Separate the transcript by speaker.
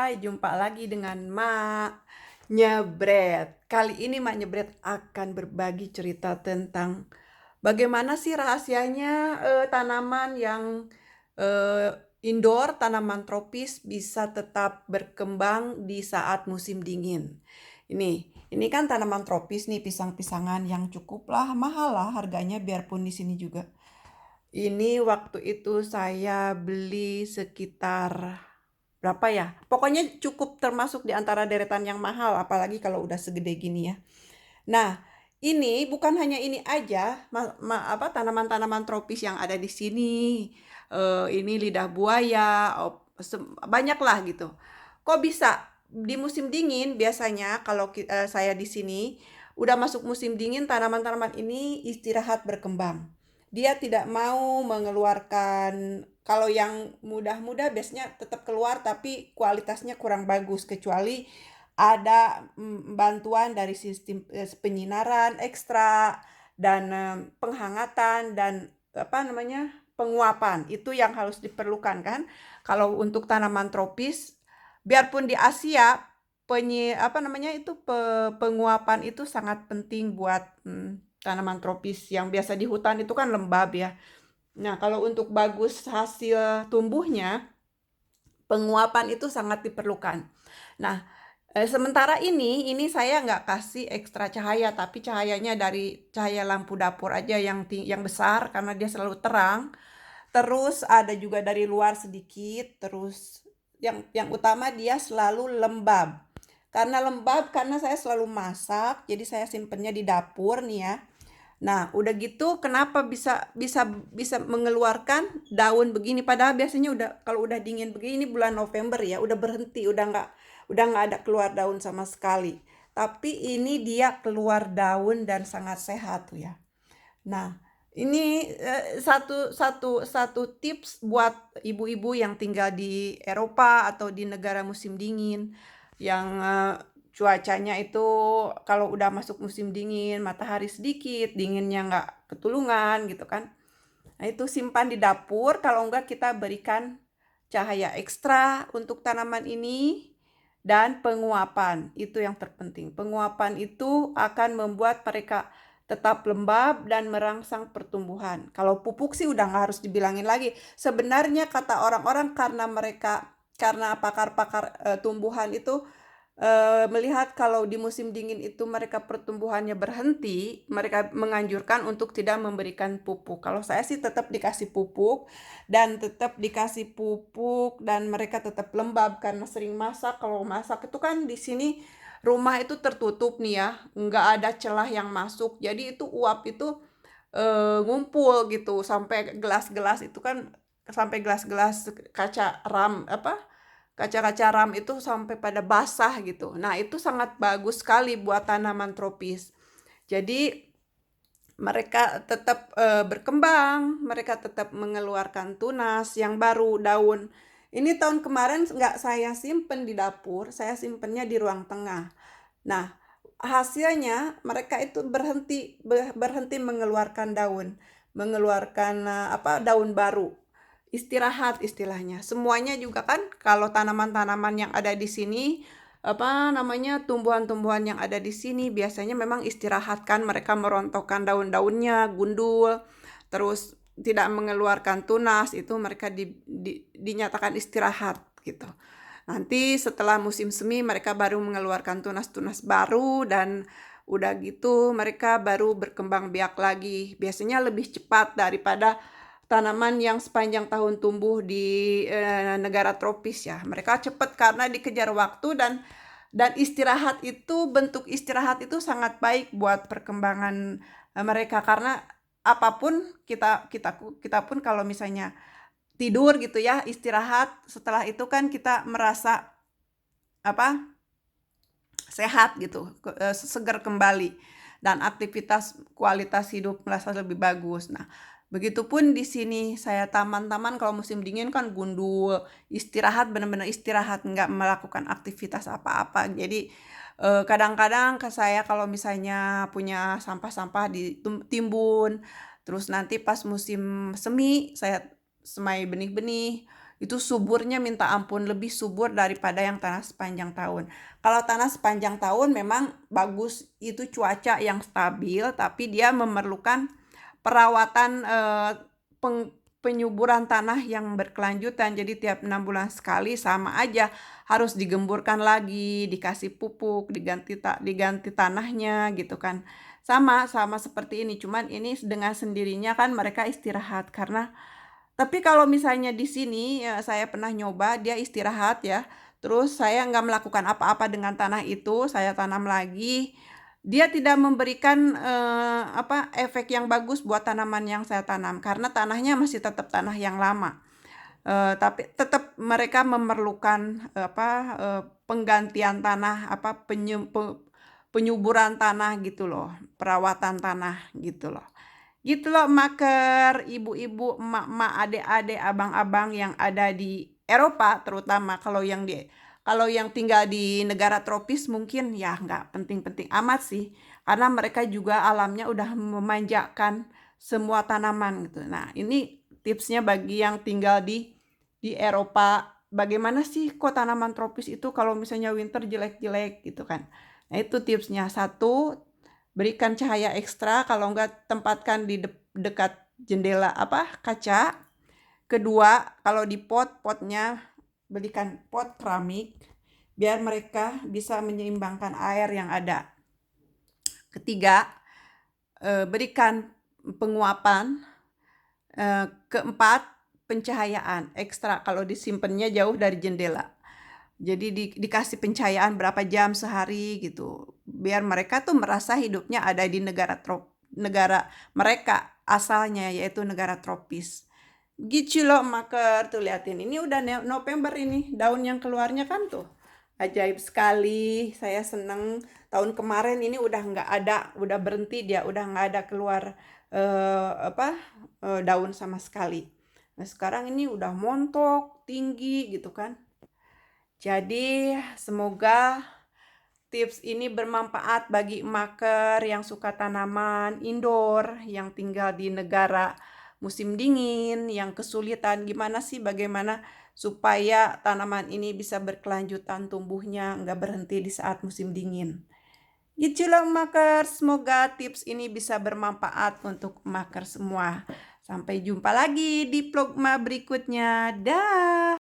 Speaker 1: Hai, jumpa lagi dengan Mak Nyebret. Kali ini Mak Nyebret akan berbagi cerita tentang bagaimana sih rahasianya tanaman yang eh, indoor, tanaman tropis bisa tetap berkembang di saat musim dingin. Ini kan tanaman tropis nih, pisang-pisangan yang cukuplah mahal lah harganya biarpun di sini juga. Ini waktu itu saya beli sekitar berapa ya? Pokoknya cukup termasuk di antara deretan yang mahal, apalagi kalau udah segede gini ya. Nah, ini bukan hanya ini aja, tanaman-tanaman tropis yang ada di sini. Ini lidah buaya, banyak lah gitu. Kok bisa di musim dingin biasanya kalau saya di sini udah masuk musim dingin, tanaman-tanaman ini istirahat berkembang. Dia tidak mau mengeluarkan, kalau yang mudah-mudah biasanya tetap keluar tapi kualitasnya kurang bagus kecuali ada bantuan dari sistem penyinaran ekstra dan penghangatan dan penguapan. Itu yang harus diperlukan kan. Kalau untuk tanaman tropis, biarpun di Asia penguapan itu sangat penting buat tanaman tropis yang biasa di hutan itu kan lembab ya. Nah, kalau untuk bagus hasil tumbuhnya, penguapan itu sangat diperlukan. Nah, sementara ini saya nggak kasih ekstra cahaya, tapi cahayanya dari cahaya lampu dapur aja yang besar karena dia selalu terang. Terus ada juga dari luar sedikit. Terus yang utama dia selalu lembab. Karena saya selalu masak, jadi saya simpennya di dapur nih ya. Nah, udah gitu kenapa bisa bisa bisa mengeluarkan daun begini padahal biasanya udah kalau udah dingin begini bulan November ya, udah berhenti, udah nggak ada keluar daun sama sekali. Tapi ini dia keluar daun dan sangat sehat tuh ya. Nah, ini satu satu satu tips buat ibu-ibu yang tinggal di Eropa atau di negara musim dingin yang cuacanya itu kalau udah masuk musim dingin, matahari sedikit, dinginnya nggak ketulungan gitu kan. Nah, itu simpan di dapur, kalau enggak kita berikan cahaya ekstra untuk tanaman ini dan penguapan. Itu yang terpenting. Penguapan itu akan membuat mereka tetap lembab dan merangsang pertumbuhan. Kalau pupuk sih udah nggak harus dibilangin lagi. Sebenarnya kata orang-orang karena pakar-pakar tumbuhan itu melihat kalau di musim dingin itu mereka pertumbuhannya berhenti, mereka menganjurkan untuk tidak memberikan pupuk. Kalau saya sih tetap dikasih pupuk dan mereka tetap lembab karena sering masak. Kalau masak itu kan di sini rumah itu tertutup nih ya, nggak ada celah yang masuk. Jadi itu uap itu ngumpul gitu sampai gelas-gelas itu kan, sampai gelas-gelas kaca ram kaca-kaca ram itu sampai pada basah gitu. Nah, itu sangat bagus sekali buat tanaman tropis. Jadi mereka tetap berkembang, mereka tetap mengeluarkan tunas yang baru, daun. Ini tahun kemarin nggak saya simpen di dapur, saya simpennya di ruang tengah. Nah, hasilnya mereka itu berhenti mengeluarkan daun, mengeluarkan daun baru. Istirahat istilahnya. Semuanya juga kan kalau tanaman-tanaman yang ada di sini, tumbuhan-tumbuhan yang ada di sini biasanya memang istirahat kan, mereka merontokkan daun-daunnya, gundul, terus tidak mengeluarkan tunas, itu mereka dinyatakan istirahat gitu. Nanti setelah musim semi mereka baru mengeluarkan tunas-tunas baru dan udah gitu mereka baru berkembang biak lagi. Biasanya lebih cepat daripada tanaman yang sepanjang tahun tumbuh di negara tropis ya. Mereka cepat karena dikejar waktu dan bentuk istirahat itu sangat baik buat perkembangan mereka karena apapun kita pun kalau misalnya tidur gitu ya, istirahat, setelah itu kan kita merasa apa? Sehat gitu, segar kembali dan aktivitas kualitas hidup merasa lebih bagus. Nah, begitupun di sini saya taman-taman kalau musim dingin kan gundul, istirahat benar-benar istirahat, nggak melakukan aktivitas apa-apa. Jadi kadang-kadang ke saya kalau misalnya punya sampah-sampah ditimbun, terus nanti pas musim semi saya semai benih-benih itu suburnya minta ampun, lebih subur daripada yang tanah sepanjang tahun. Kalau tanah sepanjang tahun memang bagus, itu cuaca yang stabil, tapi dia memerlukan perawatan penyuburan tanah yang berkelanjutan. Jadi tiap 6 bulan sekali sama aja, harus digemburkan lagi, dikasih pupuk, diganti tanahnya gitu kan. Sama seperti ini, cuman ini dengan sendirinya kan mereka istirahat karena tapi kalau misalnya di sini, saya pernah nyoba dia istirahat ya, terus saya nggak melakukan apa-apa dengan tanah itu, saya tanam lagi, dia tidak memberikan, efek yang bagus buat tanaman yang saya tanam, karena tanahnya masih tetap tanah yang lama. Tapi tetap mereka memerlukan, penggantian tanah, penyuburan tanah gitu loh, perawatan tanah gitu loh. Gitu loh maker, ibu-ibu, emak-emak, adik-adik, abang-abang yang ada di Eropa terutama. Kalau yang tinggal di negara tropis mungkin ya nggak penting-penting amat sih, karena mereka juga alamnya udah memanjakan semua tanaman gitu. Nah, ini tipsnya bagi yang tinggal di Eropa. Bagaimana sih kok tanaman tropis itu kalau misalnya winter jelek-jelek gitu kan. Nah, itu tipsnya. Satu, berikan cahaya ekstra, kalau enggak tempatkan di dekat jendela kaca. Kedua, kalau di potnya belikan pot keramik biar mereka bisa menyeimbangkan air yang ada. Ketiga, berikan penguapan. Keempat, pencahayaan ekstra kalau disimpannya jauh dari jendela. Jadi dikasih pencahayaan berapa jam sehari gitu. Biar mereka tuh merasa hidupnya ada di negara mereka asalnya, yaitu negara tropis. Gitu loh maker, tuh liatin. Ini udah November ini, daun yang keluarnya kan tuh. Ajaib sekali, saya seneng. Tahun kemarin ini udah nggak ada, udah berhenti dia, udah nggak ada keluar daun sama sekali. Nah sekarang ini udah montok, tinggi gitu kan. Jadi semoga tips ini bermanfaat bagi maker yang suka tanaman indoor, yang tinggal di negara musim dingin, yang kesulitan bagaimana supaya tanaman ini bisa berkelanjutan tumbuhnya, nggak berhenti di saat musim dingin. Gitu loh maker, semoga tips ini bisa bermanfaat untuk maker semua. Sampai jumpa lagi di vlog berikutnya. Dah.